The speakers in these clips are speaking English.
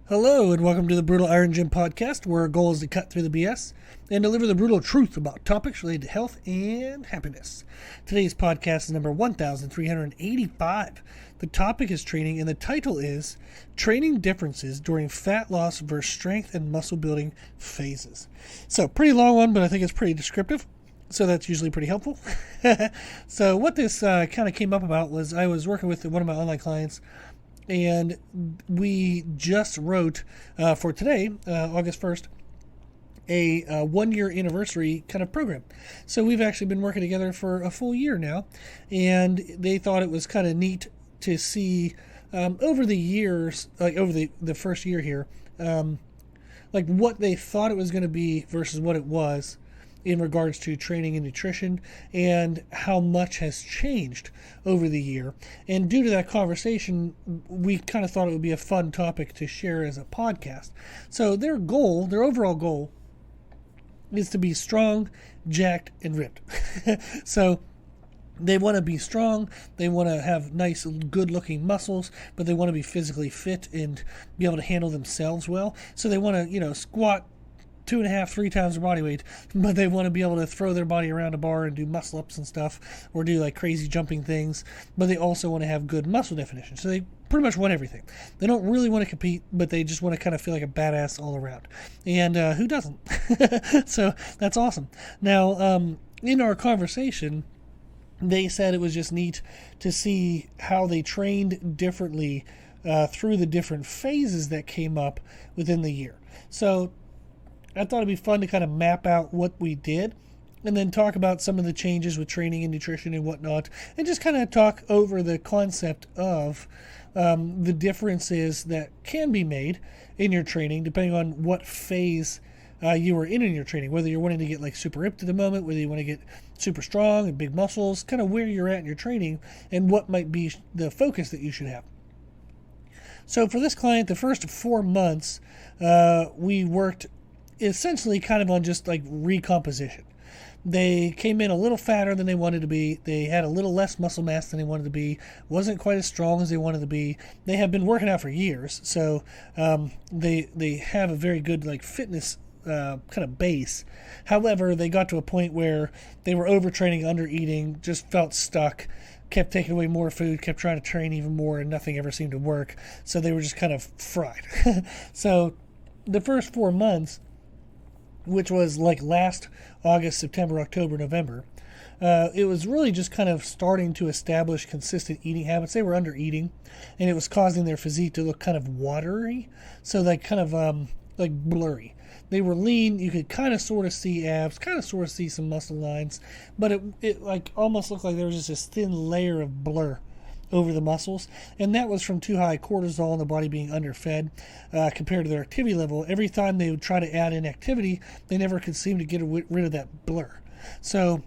Hello, and welcome to the Brutal Iron Gym podcast, where our goal is to cut through the BS and deliver the brutal truth about topics related to health and happiness. Today's podcast is number 1385. The topic is training, and the title is Training Differences During Fat Loss versus Strength and Muscle Building Phases. So, pretty long one, but I think it's pretty descriptive. So that's usually pretty helpful. So what this kind of came up about was I was working with one of my online clients, and we just wrote for today, August 1st, a 1-year anniversary kind of program. So we've actually been working together for a full year now, and they thought it was kind of neat to see over the years, like over the first year here, like what they thought it was going to be versus what it was in regards to training and nutrition, and how much has changed over the year. And due to that conversation, we kind of thought it would be a fun topic to share as a podcast. So their overall goal is to be strong, jacked, and ripped. So they want to be strong, they want to have nice, good-looking muscles, but they want to be physically fit and be able to handle themselves well. So they want to, squat 2.5, 3 times their body weight, but they want to be able to throw their body around a bar and do muscle ups and stuff, or do like crazy jumping things, but they also want to have good muscle definition. So they pretty much want everything. They don't really want to compete, but they just want to kind of feel like a badass all around. And who doesn't? So that's awesome. Now, in our conversation, they said it was just neat to see how they trained differently through the different phases that came up within the year. So I thought it'd be fun to kind of map out what we did and then talk about some of the changes with training and nutrition and whatnot, and just kind of talk over the concept of the differences that can be made in your training depending on what phase you are in your training, whether you're wanting to get like super ripped at the moment, whether you want to get super strong and big muscles, kind of where you're at in your training and what might be the focus that you should have. So for this client, the first 4 months, we worked essentially kind of on just like recomposition. They came in a little fatter than they wanted to be. They had a little less muscle mass than they wanted to be. Wasn't quite as strong as they wanted to be. They have been working out for years, so they have a very good like fitness kind of base. However, they got to a point where they were overtraining, undereating, just felt stuck, kept taking away more food, kept trying to train even more, and nothing ever seemed to work. So they were just kind of fried. So the first 4 months, which was like last August, September, October, November, it was really just kind of starting to establish consistent eating habits. They were under eating, and it was causing their physique to look kind of watery, so like kind of like blurry. They were lean. You could kind of sort of see abs, kind of sort of see some muscle lines, but it like almost looked like there was just this thin layer of blur over the muscles, and that was from too high cortisol and the body being underfed compared to their activity level. Every time they would try to add in activity, they never could seem to get rid of that blur. So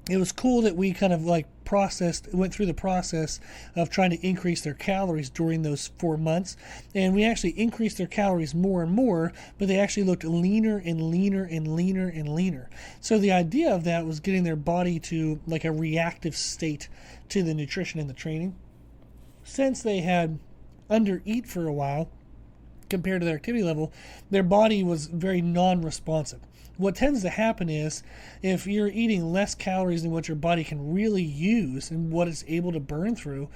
it was cool that we kind of like went through the process of trying to increase their calories during those 4 months, and we actually increased their calories more and more, but they actually looked leaner and leaner and leaner and leaner. So the idea of that was getting their body to like a reactive state to the nutrition and the training. Since they had undereat for a while compared to their activity level, their body was very non-responsive. What tends to happen is if you're eating less calories than what your body can really use and what it's able to burn through,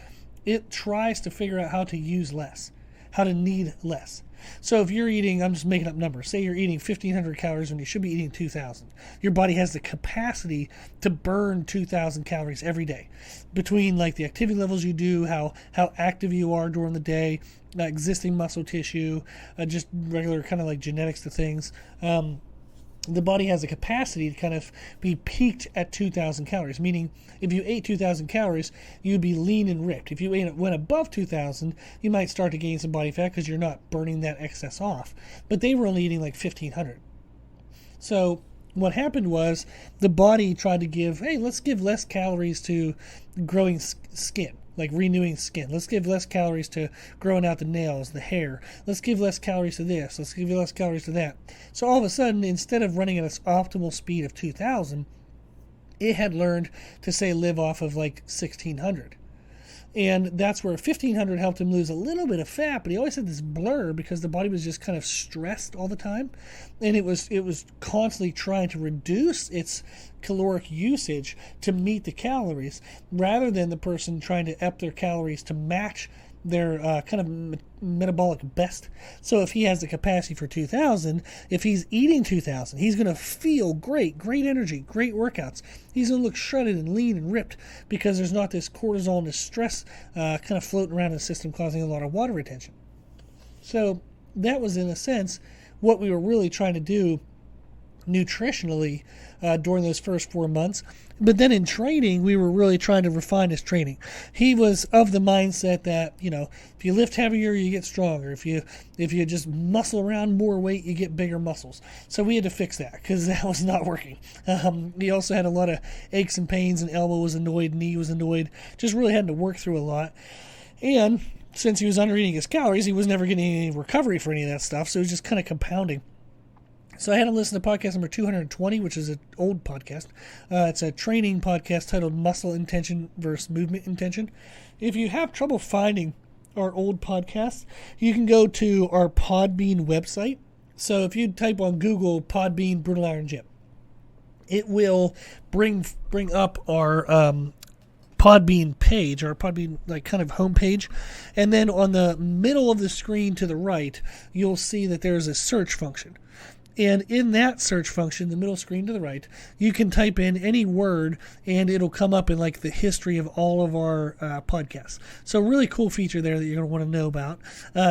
it tries to figure out how to use less, how to need less. So if you're eating, I'm just making up numbers, say you're eating 1,500 calories when you should be eating 2,000. Your body has the capacity to burn 2,000 calories every day between like the activity levels you do, how active you are during the day, existing muscle tissue, just regular kind of like genetics to things. The body has a capacity to kind of be peaked at 2,000 calories, meaning if you ate 2,000 calories, you'd be lean and ripped. If you went above 2,000, you might start to gain some body fat because you're not burning that excess off. But they were only eating like 1,500. So what happened was the body tried to let's give less calories to growing skin. Like renewing skin. Let's give less calories to growing out the nails, the hair. Let's give less calories to this. Let's give less calories to that. So all of a sudden, instead of running at its optimal speed of 2,000, it had learned to say live off of like 1,600. And that's where 1500 helped him lose a little bit of fat, but he always had this blur because the body was just kind of stressed all the time, and it was constantly trying to reduce its caloric usage to meet the calories, rather than the person trying to up their calories to match their kind of metabolic best. So if he has the capacity for 2,000, if he's eating 2,000, he's going to feel great energy, great workouts. He's going to look shredded and lean and ripped because there's not this cortisol and this stress kind of floating around in the system causing a lot of water retention. So that was, in a sense, what we were really trying to do nutritionally during those first 4 months. But then in training, we were really trying to refine his training. He was of the mindset that, if you lift heavier, you get stronger. If you just muscle around more weight, you get bigger muscles. So we had to fix that because that was not working. He also had a lot of aches and pains, and elbow was annoyed, knee was annoyed. Just really had to work through a lot. And since he was under eating his calories, he was never getting any recovery for any of that stuff. So it was just kind of compounding. So I had to listen to podcast number 220, which is an old podcast. It's a training podcast titled Muscle Intention versus Movement Intention. If you have trouble finding our old podcasts, you can go to our Podbean website. So if you type on Google Podbean Brutal Iron Gym, it will bring up our Podbean page, our Podbean kind of homepage, and then on the middle of the screen to the right, you'll see that there's a search function. And in that search function, the middle screen to the right, you can type in any word and it'll come up in the history of all of our podcasts. So really cool feature there that you're going to want to know about.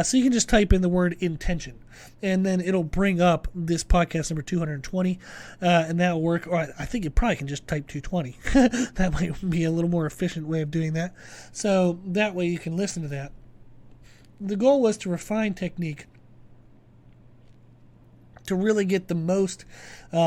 So you can just type in the word intention and then it'll bring up this podcast number 220 and that'll work. Or I think you probably can just type 220. That might be a little more efficient way of doing that. So that way you can listen to that. The goal was to refine technique to really get the most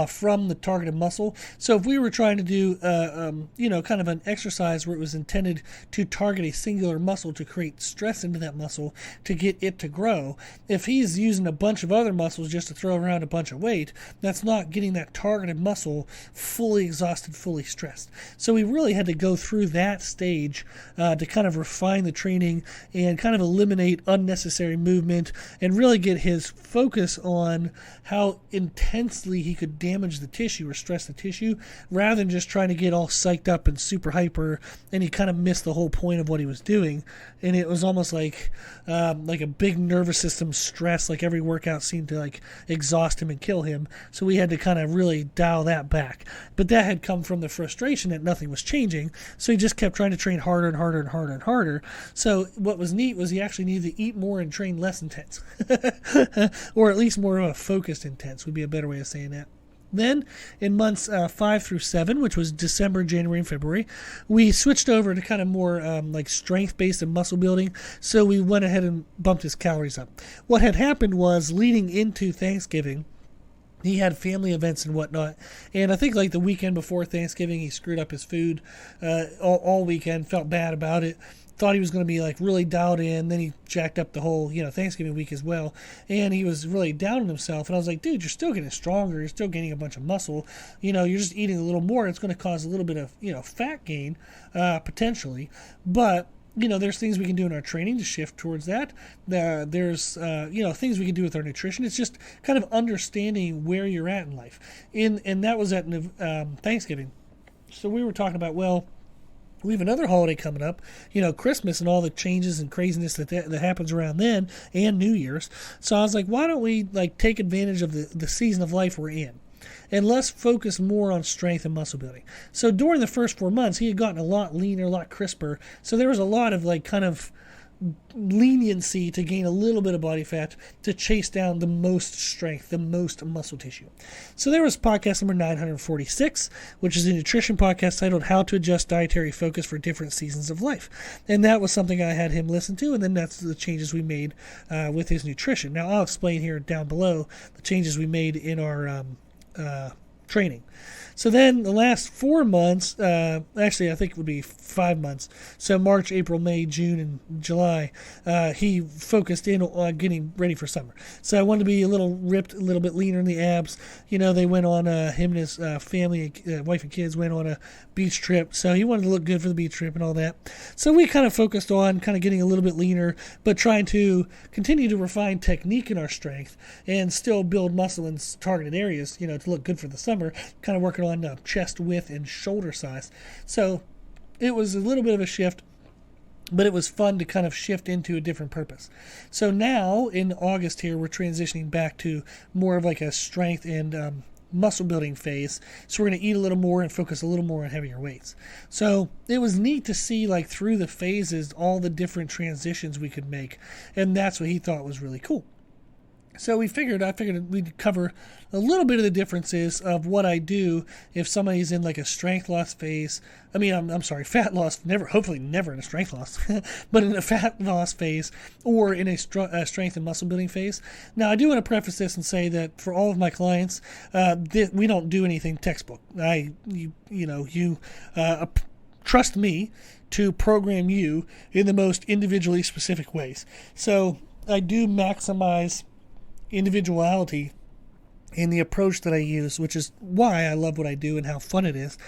from the targeted muscle. So if we were trying to do, kind of an exercise where it was intended to target a singular muscle to create stress into that muscle to get it to grow, if he's using a bunch of other muscles just to throw around a bunch of weight, that's not getting that targeted muscle fully exhausted, fully stressed. So we really had to go through that stage to kind of refine the training and kind of eliminate unnecessary movement and really get his focus on how intensely he could damage the tissue or stress the tissue rather than just trying to get all psyched up and super hyper, and he kind of missed the whole point of what he was doing. And it was almost like a big nervous system stress, like every workout seemed to exhaust him and kill him. So we had to kind of really dial that back. But that had come from the frustration that nothing was changing, so he just kept trying to train harder and harder and harder and harder. So what was neat was he actually needed to eat more and train less intense. Or at least more of a focused intense would be a better way of saying that. Then, in months 5 through 7, which was December, January, and February, we switched over to kind of more strength-based and muscle building, so we went ahead and bumped his calories up. What had happened was, leading into Thanksgiving, he had family events and whatnot, and I think the weekend before Thanksgiving, he screwed up his food all weekend, felt bad about it. Thought he was going to be really dialed in. Then he jacked up the whole, Thanksgiving week as well. And he was really down on himself. And I was like, dude, you're still getting stronger. You're still gaining a bunch of muscle. You're just eating a little more. It's going to cause a little bit of, fat gain, potentially. But, there's things we can do in our training to shift towards that. There's, things we can do with our nutrition. It's just kind of understanding where you're at in life. And that was at Thanksgiving. So we were talking about, we have another holiday coming up, Christmas and all the changes and craziness that happens around then, and New Year's. So I was like, why don't we take advantage of the season of life we're in, and let's focus more on strength and muscle building. So during the first 4 months, he had gotten a lot leaner, a lot crisper. So there was a lot of kind of leniency to gain a little bit of body fat to chase down the most strength, the most muscle tissue. So there was podcast number 946, which is a nutrition podcast titled How to Adjust Dietary Focus for Different Seasons of Life. And that was something I had him listen to, and then that's the changes we made with his nutrition. Now I'll explain here down below the changes we made in our training. So then the last 4 months, actually I think it would be 5 months, so March, April, May, June, and July, he focused in on getting ready for summer. So I wanted to be a little ripped, a little bit leaner in the abs. They went on, him and his family, wife and kids went on a beach trip, so he wanted to look good for the beach trip and all that. So we kind of focused on kind of getting a little bit leaner, but trying to continue to refine technique in our strength and still build muscle in targeted areas, to look good for the summer, kind of working on chest width and shoulder size. So it was a little bit of a shift, but it was fun to kind of shift into a different purpose. So now in August here, we're transitioning back to more of like a strength and muscle building phase. So we're going to eat a little more and focus a little more on heavier weights. So it was neat to see like through the phases all the different transitions we could make, and that's what he thought was really cool. So I figured we'd cover a little bit of the differences of what I do if somebody's in like a strength loss phase. I'm sorry, fat loss, hopefully never in a strength loss, but in a fat loss phase or in a strength and muscle building phase. Now, I do want to preface this and say that for all of my clients, we don't do anything textbook. You trust me to program you in the most individually specific ways. So I do maximize individuality in the approach that I use, which is why I love what I do and how fun it is.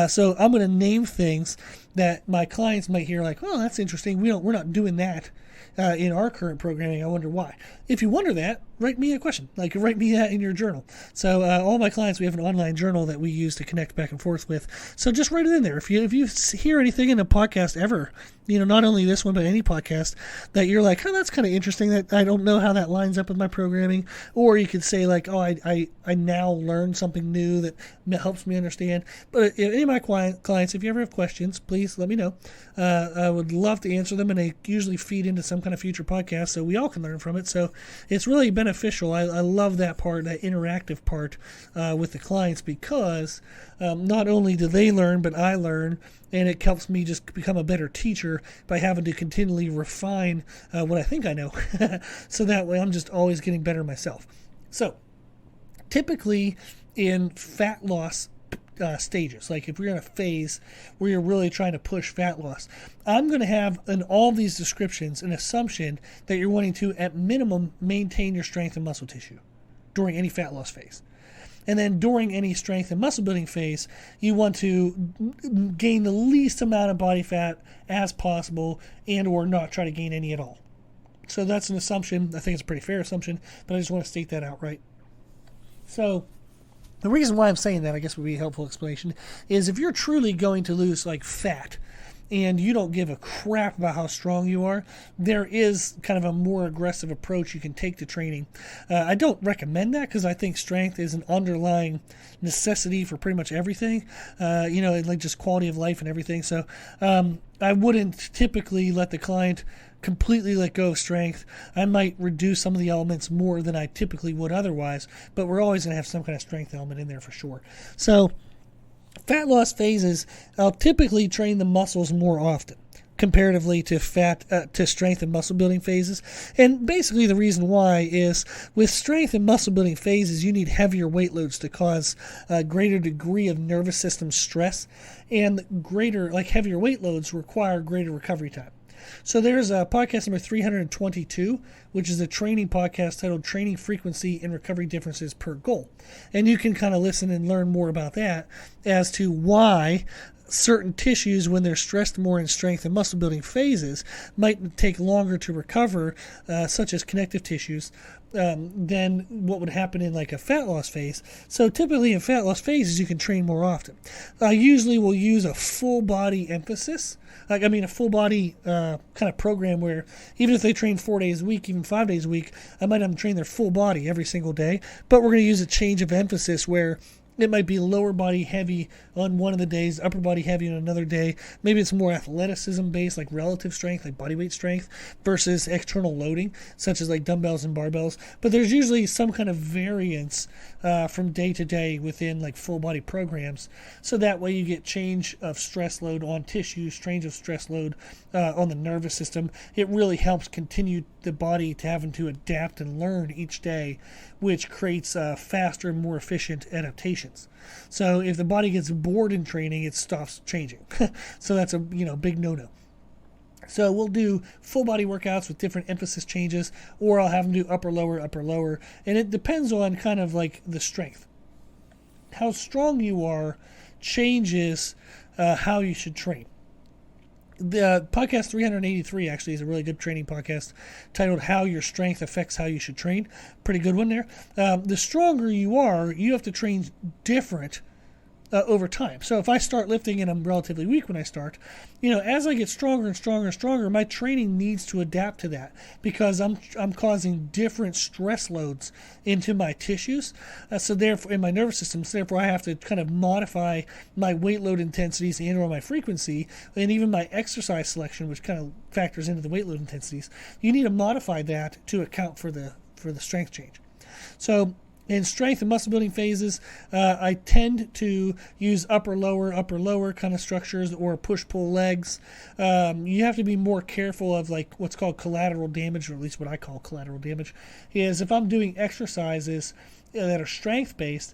So I'm going to name things that my clients might hear like, oh, that's interesting. We're not doing that in our current programming. I wonder why. If you wonder that, write me a question. Write me that in your journal. So all my clients, we have an online journal that we use to connect back and forth with. So just write it in there. If you hear anything in a podcast ever, not only this one, but any podcast that you're like, oh, that's kind of interesting, that I don't know how that lines up with my programming. Or you could say like, oh, I now learned something new that helps me understand. But if any of my clients, if you ever have questions, please let me know. I would love to answer them, and they usually feed into some kind of future podcast so we all can learn from it. So it's really beneficial. I love that part, that interactive part with the clients, because not only do they learn, but I learn, and it helps me just become a better teacher by having to continually refine what I think I know. So that way I'm just always getting better myself. So typically in fat loss stages, like if we're in a phase where you're really trying to push fat loss, I'm going to have in all these descriptions an assumption that you're wanting to, at minimum, maintain your strength and muscle tissue during any fat loss phase. And then during any strength and muscle building phase, you want to gain the least amount of body fat as possible, and or not try to gain any at all. So that's an assumption. I think it's a pretty fair assumption, but I just want to state that outright. So the reason why I'm saying that, I guess, would be a helpful explanation, is if you're truly going to lose like fat and you don't give a crap about how strong you are, there is kind of a more aggressive approach you can take to training. I don't recommend that, because I think strength is an underlying necessity for pretty much everything, like just quality of life and everything. So I wouldn't typically let the client completely let go of strength. I might reduce some of the elements more than I typically would otherwise, but we're always going to have some kind of strength element in there for sure. So fat loss phases, I'll typically train the muscles more often comparatively to to strength and muscle building phases. And basically the reason why is with strength and muscle building phases, you need heavier weight loads to cause a greater degree of nervous system stress, and heavier weight loads require greater recovery time. So there's a podcast number 322, which is a training podcast titled Training Frequency and Recovery Differences per Goal. And you can kind of listen and learn more about that as to why certain tissues, when they're stressed more in strength and muscle building phases, might take longer to recover, such as connective tissues, than what would happen in like a fat loss phase. So typically in fat loss phases, you can train more often. I usually will use a full body emphasis, a full body kind of program where even if they train 4 days a week, even 5 days a week, I might have them train their full body every single day. But we're going to use a change of emphasis where it might be lower body heavy on one of the days, upper body heavy on another day. Maybe it's more athleticism based, like relative strength, like body weight strength, versus external loading, such as like dumbbells and barbells. But there's usually some kind of variance from day to day within like full body programs. So that way you get change of stress load on tissues, change of stress load on the nervous system. It really helps continue the body to having to adapt and learn each day, which creates faster and more efficient adaptations. limitations. So if the body gets bored in training, it stops changing. So that's a big no-no. So we'll do full body workouts with different emphasis changes, or I'll have them do upper, lower, and it depends on kind of like the strength. How strong you are changes how you should train. The podcast 383 actually is a really good training podcast titled How Your Strength Affects How You Should Train. Pretty good one there. The stronger you are, you have to train different over time. So if I start lifting and I'm relatively weak when I start, as I get stronger and stronger and stronger, my training needs to adapt to that because I'm causing different stress loads into my tissues. So therefore, in my nervous system, so therefore I have to kind of modify my weight load intensities and or my frequency and even my exercise selection, which kind of factors into the weight load intensities. You need to modify that to account for the strength change. So in strength and muscle building phases, I tend to use upper, lower kind of structures or push-pull legs. You have to be more careful of like what's called collateral damage, or at least what I call collateral damage, is if I'm doing exercises that are strength-based,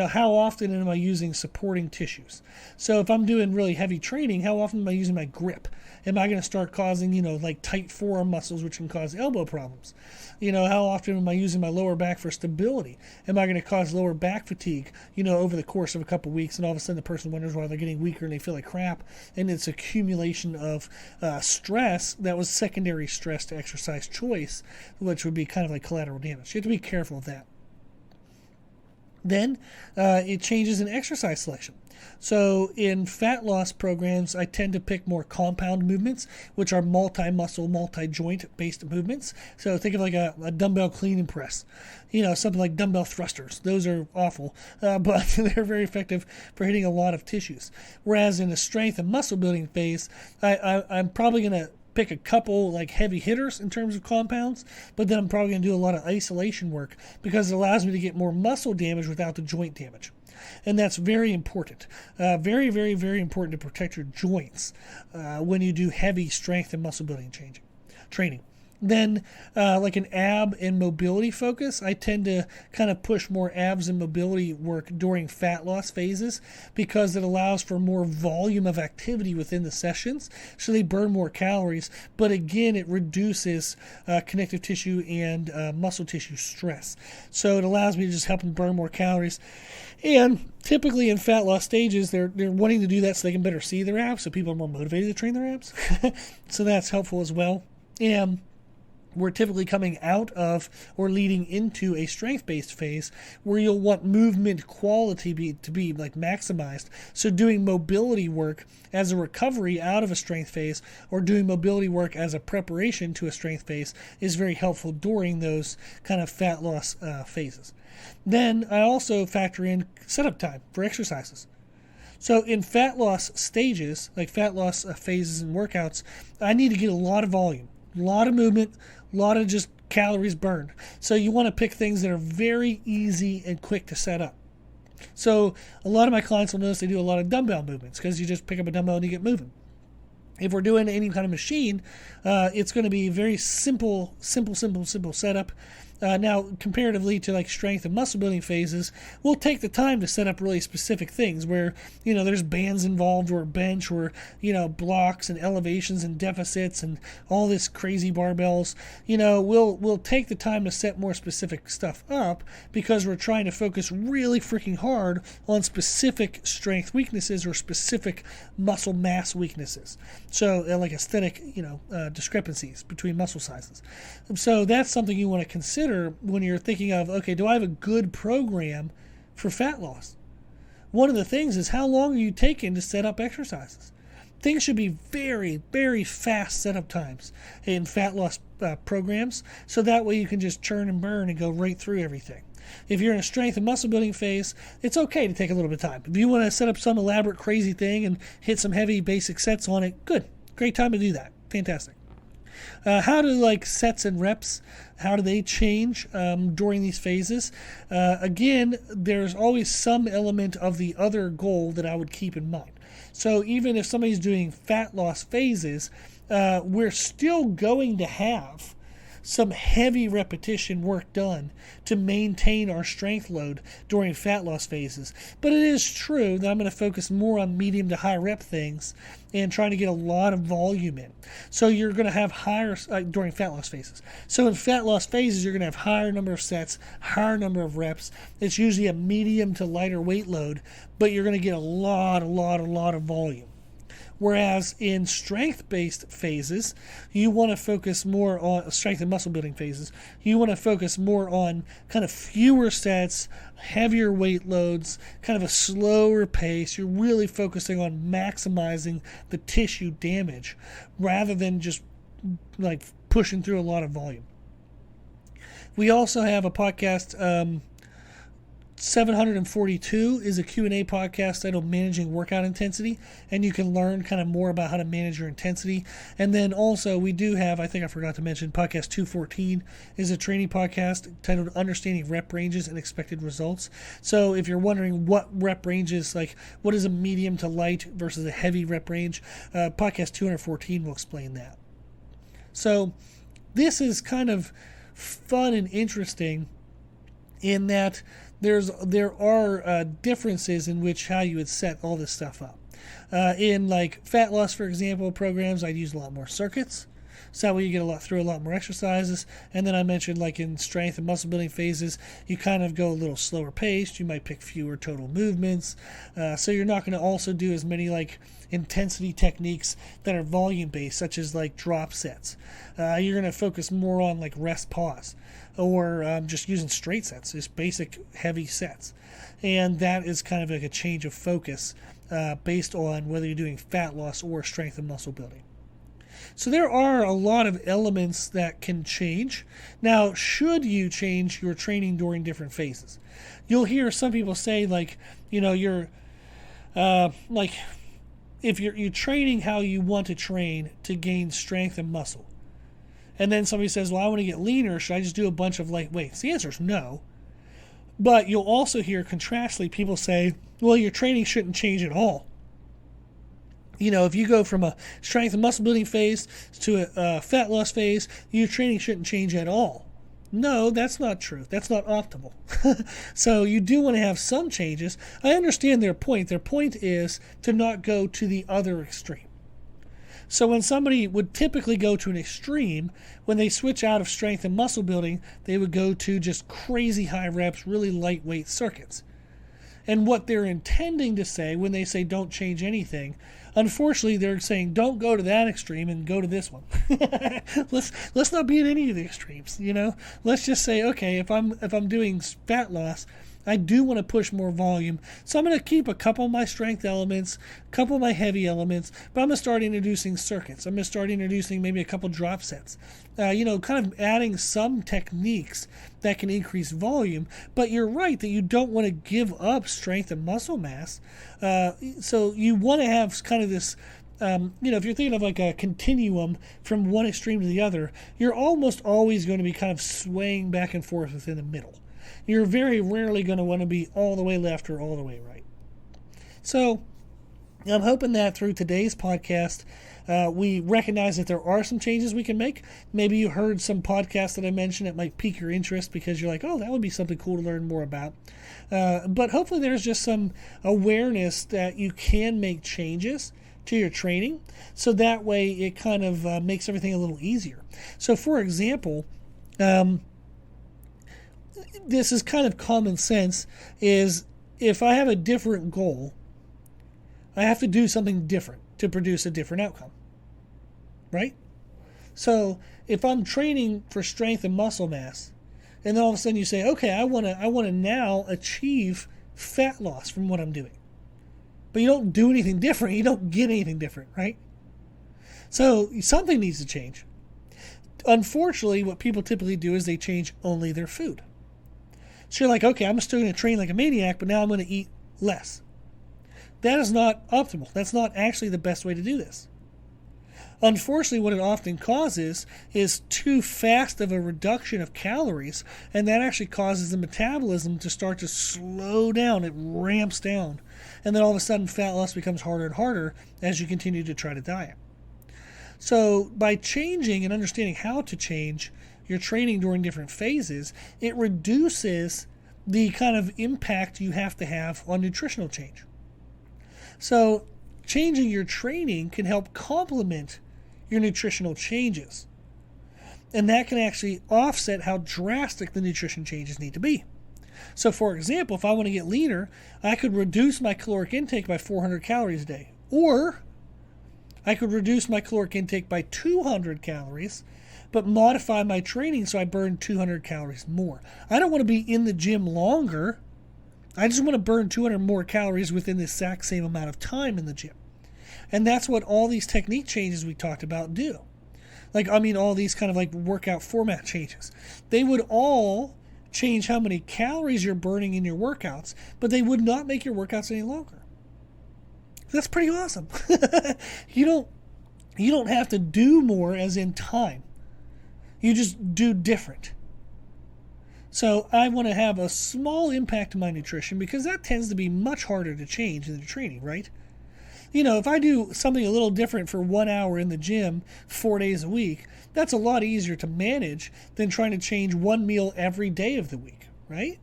how often am I using supporting tissues? So if I'm doing really heavy training, how often am I using my grip? Am I going to start causing, like tight forearm muscles, which can cause elbow problems? How often am I using my lower back for stability? Am I going to cause lower back fatigue, over the course of a couple of weeks, and all of a sudden the person wonders why they're getting weaker and they feel like crap, and it's accumulation of stress that was secondary stress to exercise choice, which would be kind of like collateral damage. You have to be careful of that. Then it changes in exercise selection. So in fat loss programs, I tend to pick more compound movements, which are multi-muscle, multi-joint based movements. So think of like a dumbbell clean and press, something like dumbbell thrusters. Those are awful, but they're very effective for hitting a lot of tissues. Whereas in the strength and muscle building phase, I'm probably going to pick a couple like heavy hitters in terms of compounds, but then I'm probably going to do a lot of isolation work because it allows me to get more muscle damage without the joint damage. And that's very important. Very, very, very important to protect your joints when you do heavy strength and muscle building training. Then like an ab and mobility focus, I tend to kind of push more abs and mobility work during fat loss phases because it allows for more volume of activity within the sessions, so they burn more calories, but again it reduces connective tissue and muscle tissue stress. So it allows me to just help them burn more calories. And typically in fat loss stages, they're wanting to do that so they can better see their abs, so people are more motivated to train their abs. So that's helpful as well. And we're typically coming out of or leading into a strength-based phase where you'll want movement quality to be like maximized. So doing mobility work as a recovery out of a strength phase or doing mobility work as a preparation to a strength phase is very helpful during those kind of fat loss phases. Then I also factor in setup time for exercises. So in fat loss stages, like fat loss phases and workouts, I need to get a lot of volume, a lot of movement, a lot of just calories burned. So you want to pick things that are very easy and quick to set up. So a lot of my clients will notice they do a lot of dumbbell movements because you just pick up a dumbbell and you get moving. If we're doing any kind of machine, it's going to be very simple setup. Now, comparatively to like strength and muscle building phases, we'll take the time to set up really specific things where, there's bands involved or a bench or, blocks and elevations and deficits and all this crazy barbells. We'll take the time to set more specific stuff up because we're trying to focus really freaking hard on specific strength weaknesses or specific muscle mass weaknesses. So like aesthetic, discrepancies between muscle sizes. So that's something you want to consider when you're thinking of, okay, do I have a good program for fat loss? One of the things is how long are you taking to set up exercises? Things should be very, very fast setup times in fat loss programs, so that way you can just churn and burn and go right through everything. If you're in a strength and muscle building phase, it's okay to take a little bit of time. If you want to set up some elaborate crazy thing and hit some heavy basic sets on it, good. Great time to do that. Fantastic. How do sets and reps, how do they change during these phases? Again, there's always some element of the other goal that I would keep in mind. So even if somebody's doing fat loss phases, we're still going to have some heavy repetition work done to maintain our strength load during fat loss phases. But it is true that I'm going to focus more on medium to high rep things and trying to get a lot of volume in. So you're going to have higher during fat loss phases. So in fat loss phases, you're going to have higher number of sets, higher number of reps. It's usually a medium to lighter weight load, but you're going to get a lot of volume. Whereas in strength-based phases, you want to focus more on strength and muscle building phases. You want to focus more on kind of fewer sets, heavier weight loads, kind of a slower pace. You're really focusing on maximizing the tissue damage rather than just like pushing through a lot of volume. We also have a podcast, 742 is a Q&A podcast titled Managing Workout Intensity, and you can learn kind of more about how to manage your intensity. And then also we do have, I think I forgot to mention, podcast 214 is a training podcast titled Understanding Rep Ranges and Expected Results. So if you're wondering what rep ranges, like what is a medium to light versus a heavy rep range, podcast 214 will explain that. So this is kind of fun and interesting in that there are differences in which how you would set all this stuff up. In like fat loss, for example, programs, I'd use a lot more circuits. So that way you get through a lot more exercises. And then I mentioned like in strength and muscle building phases, you kind of go a little slower paced. You might pick fewer total movements. So you're not going to also do as many like intensity techniques that are volume based, such as like drop sets. You're going to focus more on like rest pause or just using straight sets, just basic heavy sets. And that is kind of like a change of focus based on whether you're doing fat loss or strength and muscle building. So there are a lot of elements that can change. Now, should you change your training during different phases? You'll hear some people say, like, you know, you're like if you're training how you want to train to gain strength and muscle, and then somebody says, well, I want to get leaner, should I just do a bunch of light weights? The answer is no. But you'll also hear contrastly people say, well, your training shouldn't change at all. You know, if you go from a strength and muscle building phase to a fat loss phase, your training shouldn't change at all. No, that's not true. That's not optimal. So you do want to have some changes. I understand their point. Their point is to not go to the other extreme. So when somebody would typically go to an extreme, when they switch out of strength and muscle building, they would go to just crazy high reps, really lightweight circuits. And what they're intending to say when they say don't change anything, unfortunately, they're saying don't go to that extreme and go to this one. Let's not be at any of the extremes, you know. Let's just say, okay, if I'm doing fat loss, I do want to push more volume, so I'm going to keep a couple of my strength elements, a couple of my heavy elements, but I'm going to start introducing circuits. I'm going to start introducing maybe a couple drop sets, kind of adding some techniques that can increase volume. But you're right that you don't want to give up strength and muscle mass. So you want to have kind of this, if you're thinking of like a continuum from one extreme to the other, you're almost always going to be kind of swaying back and forth within the middle. You're very rarely going to want to be all the way left or all the way right. So I'm hoping that through today's podcast, we recognize that there are some changes we can make. Maybe you heard some podcasts that I mentioned that might pique your interest because you're like, oh, that would be something cool to learn more about. But hopefully there's just some awareness that you can make changes to your training, so that way it kind of makes everything a little easier. So for example, this is kind of common sense, is if I have a different goal, I have to do something different to produce a different outcome, right? So if I'm training for strength and muscle mass, and then all of a sudden you say, okay, I want to now achieve fat loss from what I'm doing. But you don't do anything different. You don't get anything different, right? So something needs to change. Unfortunately, what people typically do is they change only their food. So you're like, okay, I'm still going to train like a maniac, but now I'm going to eat less. That is not optimal. That's not actually the best way to do this. Unfortunately, what it often causes is too fast of a reduction of calories, and that actually causes the metabolism to start to slow down. It ramps down. And then all of a sudden, fat loss becomes harder and harder as you continue to try to diet. So by changing and understanding how to change, your training during different phases, it reduces the kind of impact you have to have on nutritional change. So changing your training can help complement your nutritional changes. And that can actually offset how drastic the nutrition changes need to be. So for example, if I want to get leaner, I could reduce my caloric intake by 400 calories a day. Or I could reduce my caloric intake by 200 calories, but modify my training so I burn 200 calories more. I don't want to be in the gym longer. I just want to burn 200 more calories within the exact same amount of time in the gym. And that's what all these technique changes we talked about do. All these kind of like workout format changes. They would all change how many calories you're burning in your workouts, but they would not make your workouts any longer. That's pretty awesome. You don't have to do more as in time. You just do different. So I want to have a small impact on my nutrition because that tends to be much harder to change in the training, right? If I do something a little different for 1 hour in the gym 4 days a week, that's a lot easier to manage than trying to change one meal every day of the week, right?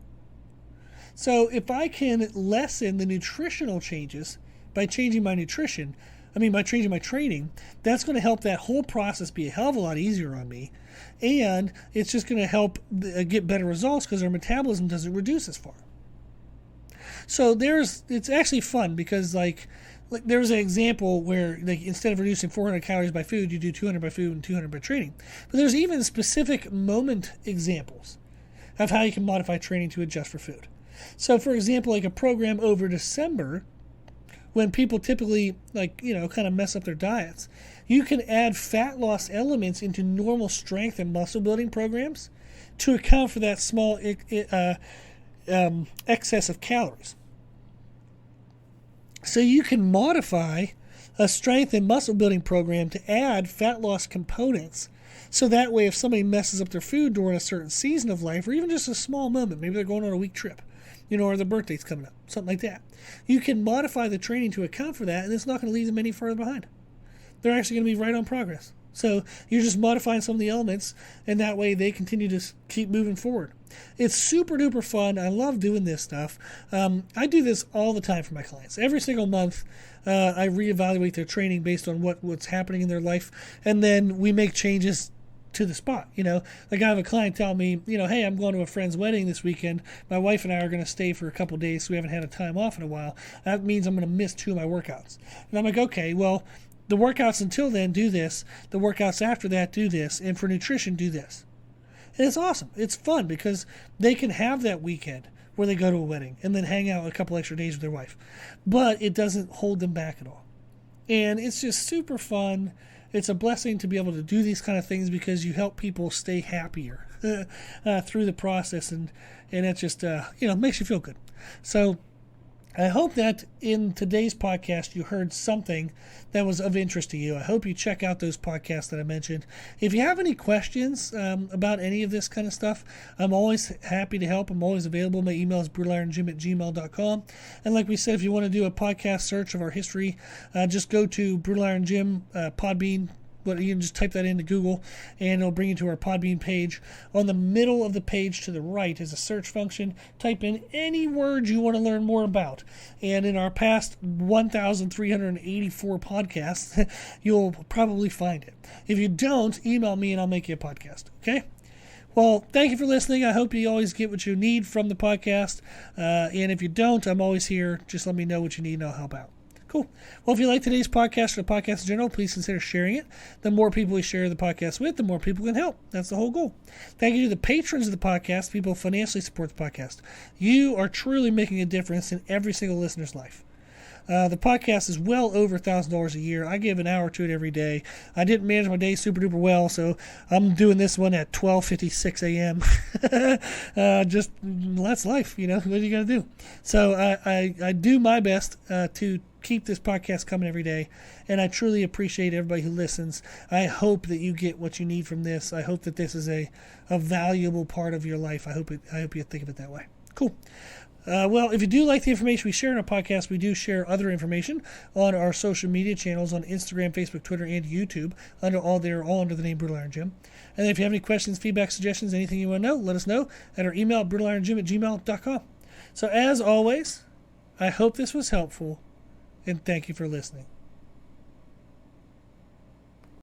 So if I can lessen the nutritional changes by changing my by changing my training, that's going to help that whole process be a hell of a lot easier on me. And it's just going to help get better results because our metabolism doesn't reduce as far. So it's actually fun because like there was an example where instead of reducing 400 calories by food, you do 200 by food and 200 by training. But there's even specific moment examples of how you can modify training to adjust for food. So for example, like a program over December, when people typically kind of mess up their diets, you can add fat loss elements into normal strength and muscle building programs to account for that small excess of calories. So you can modify a strength and muscle building program to add fat loss components. So that way, if somebody messes up their food during a certain season of life, or even just a small moment, maybe they're going on a week trip, or their birthday's coming up, something like that, you can modify the training to account for that, and it's not going to leave them any further behind. They're actually going to be right on progress. So you're just modifying some of the elements, and that way they continue to keep moving forward. It's super duper fun. I love doing this stuff. I do this all the time for my clients. Every single month, I reevaluate their training based on what's happening in their life, and then we make changes to the spot. Like I have a client tell me, hey, I'm going to a friend's wedding this weekend. My wife and I are going to stay for a couple days, so we haven't had a time off in a while. That means I'm going to miss 2 of my workouts. And I'm like, okay, well, the workouts until then, do this. The workouts after that, do this. And for nutrition, do this. And it's awesome. It's fun because they can have that weekend where they go to a wedding and then hang out a couple extra days with their wife. But it doesn't hold them back at all. And it's just super fun. It's a blessing to be able to do these kind of things because you help people stay happier through the process. And it just, makes you feel good. So I hope that in today's podcast you heard something that was of interest to you. I hope you check out those podcasts that I mentioned. If you have any questions about any of this kind of stuff, I'm always happy to help. I'm always available. My email is brutalirongym@gmail.com. And like we said, if you want to do a podcast search of our history, just go to Brutal Iron Gym, Podbean. But you can just type that into Google and it'll bring you to our Podbean page. On the middle of the page to the right is a search function. Type in any word you want to learn more about. And in our past 1,384 podcasts, you'll probably find it. If you don't, email me and I'll make you a podcast. Okay? Well, thank you for listening. I hope you always get what you need from the podcast. And if you don't, I'm always here. Just let me know what you need and I'll help out. Cool. Well, if you like today's podcast or the podcast in general, please consider sharing it. The more people we share the podcast with, the more people can help. That's the whole goal. Thank you to the patrons of the podcast, people who financially support the podcast. You are truly making a difference in every single listener's life. The podcast is well over $1,000 a year. I give an hour to it every day. I didn't manage my day super duper well, so I'm doing this one at 12:56 a.m. Just that's life, What are you gonna do? So I do my best to keep this podcast coming every day, and I truly appreciate everybody who listens. I hope that you get what you need from this. I hope that this is a valuable part of your life. I hope you think of it that way. Cool. Well, if you do like the information we share in our podcast, we do share other information on our social media channels on Instagram, Facebook, Twitter, and YouTube. They're all under the name Brutal Iron Gym. And if you have any questions, feedback, suggestions, anything you want to know, let us know at our email, brutalirongym@gmail.com. So as always, I hope this was helpful, and thank you for listening.